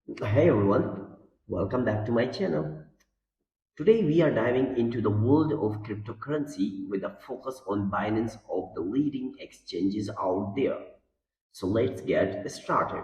Hey everyone, welcome back to my channel. Today we are diving into the world of cryptocurrency with a focus on Binance of the leading exchanges out there. So let's get started.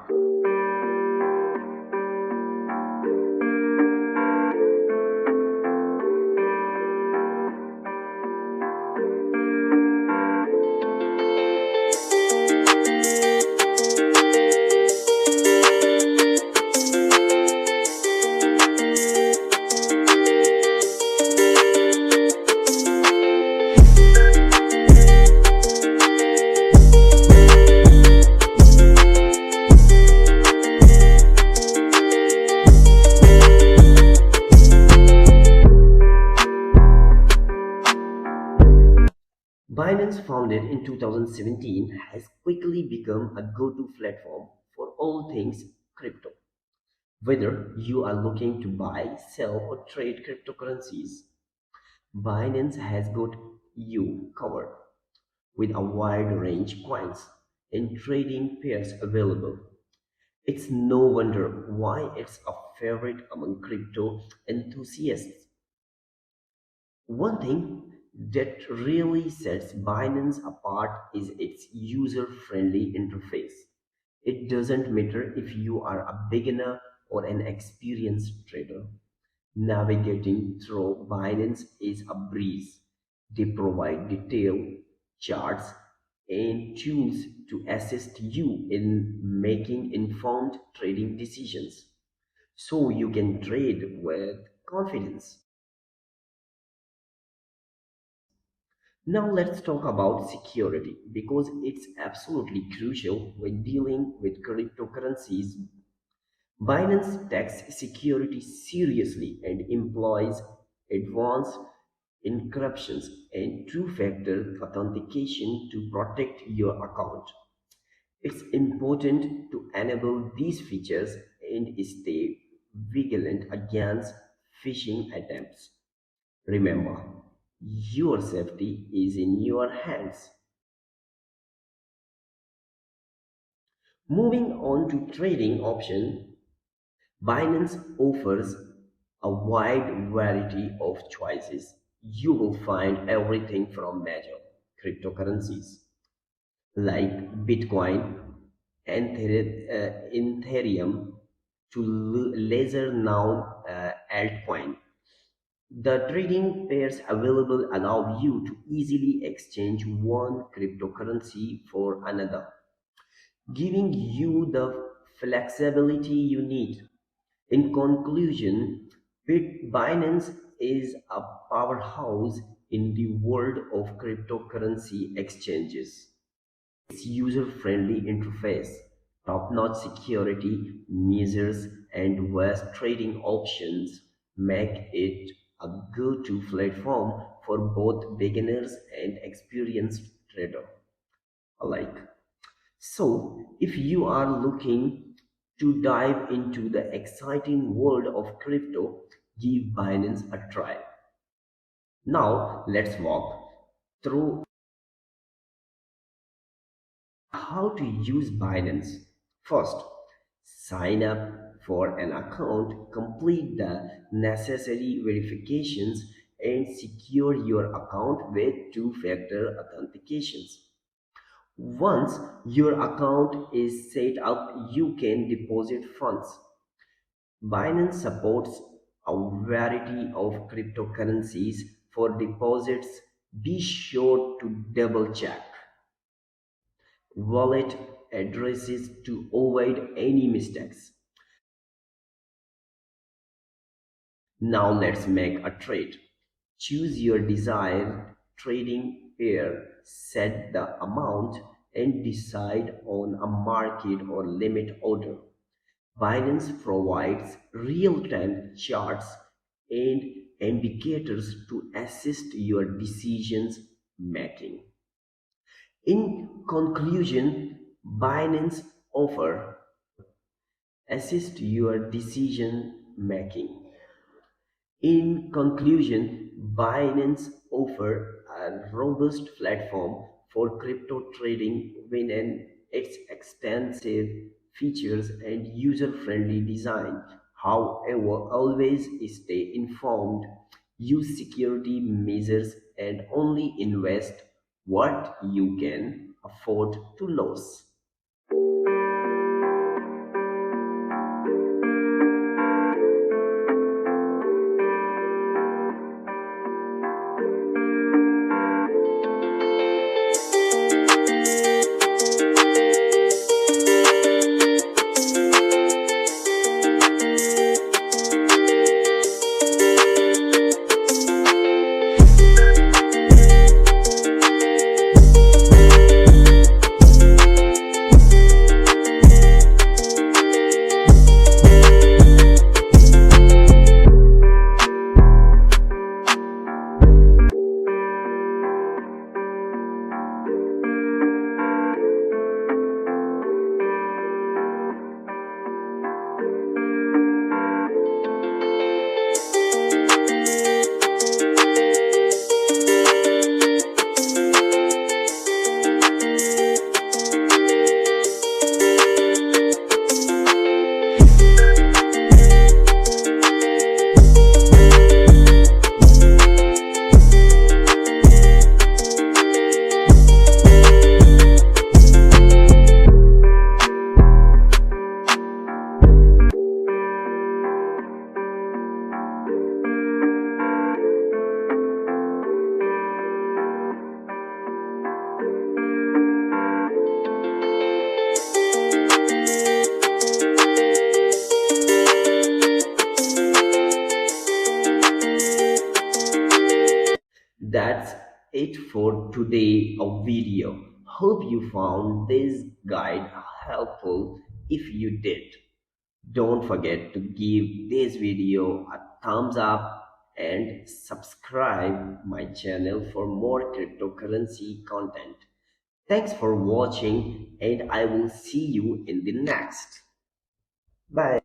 Binance, founded in 2017, has quickly become a go-to platform for all things crypto. Whether you are looking to buy, sell, or trade cryptocurrencies, Binance has got you covered with a wide range of coins and trading pairs available. It's no wonder why it's a favorite among crypto enthusiasts. One thing that really sets Binance apart is its user-friendly interface. It doesn't matter if you are a beginner or an experienced trader. Navigating through Binance is a breeze. They provide detailed charts and tools to assist you in making informed trading decisions so you can trade with confidence. Now let's talk about security because it's absolutely crucial when dealing with cryptocurrencies. Binance takes security seriously and employs advanced encryptions and two-factor authentication to protect your account. It's important to enable these features and stay vigilant against phishing attempts. Remember, your safety is in your hands. Moving on to trading option, Binance offers a wide variety of choices. You will find everything from major cryptocurrencies like Bitcoin, Ethereum to lesser known altcoin. The trading pairs available allow you to easily exchange one cryptocurrency for another, giving you the flexibility you need. In conclusion, Binance is a powerhouse in the world of cryptocurrency exchanges. Its user-friendly interface, top-notch security measures, and vast trading options make it a go-to platform for both beginners and experienced traders alike. So, if you are looking to dive into the exciting world of crypto, give Binance a try. Now, let's walk through how to use Binance. First, sign up for an account, complete the necessary verifications, and secure your account with two-factor authentications. Once your account is set up, you can deposit funds. Binance supports a variety of cryptocurrencies for deposits. Be sure to double check wallet addresses to avoid any mistakes. Now let's make a trade. Choose your desired trading pair, set the amount, and decide on a market or limit order. Binance provides real-time charts and indicators to assist your decisions making. In conclusion, Binance offer assist your decision making. In conclusion, Binance offer a robust platform for crypto trading within its extensive features, and user-friendly design. However, always stay informed, use security measures, and only invest what you can afford to lose. That's it for today a video. Hope you found this guide helpful. If you did, don't forget to give this video a thumbs up and subscribe my channel for more cryptocurrency content. Thanks for watching and I will see you in the next. Bye.